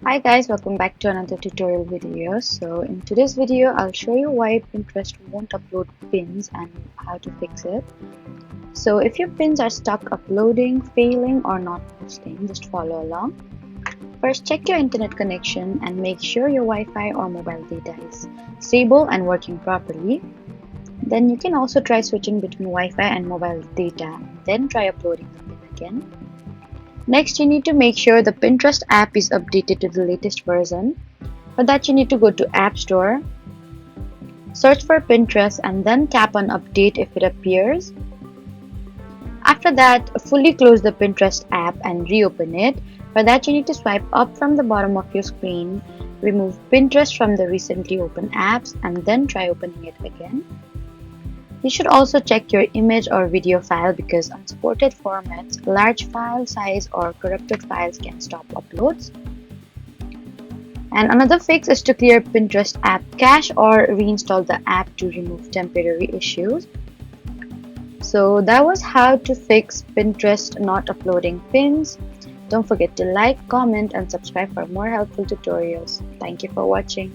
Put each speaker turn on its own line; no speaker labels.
Hi guys, welcome back to another tutorial video. So in today's video, I'll show you why Pinterest won't upload pins and how to fix it. So if your pins are stuck uploading, failing or not posting, just follow along. First, check your internet connection and make sure your Wi-Fi or mobile data is stable and working properly. Then you can also try switching between Wi-Fi and mobile data, then try uploading the pin again. Next, you need to make sure the Pinterest app is updated to the latest version. For that, you need to go to App Store, search for Pinterest, and then tap on Update if it appears. After that, fully close the Pinterest app and reopen it. For that, you need to swipe up from the bottom of your screen, remove Pinterest from the recently opened apps, and then try opening it again. You should also check your image or video file because unsupported formats, large file size, or corrupted files can stop uploads. And another fix is to clear Pinterest app cache or reinstall the app to remove temporary issues. So that was how to fix Pinterest not uploading pins. Don't forget to like, comment, and subscribe for more helpful tutorials. Thank you for watching.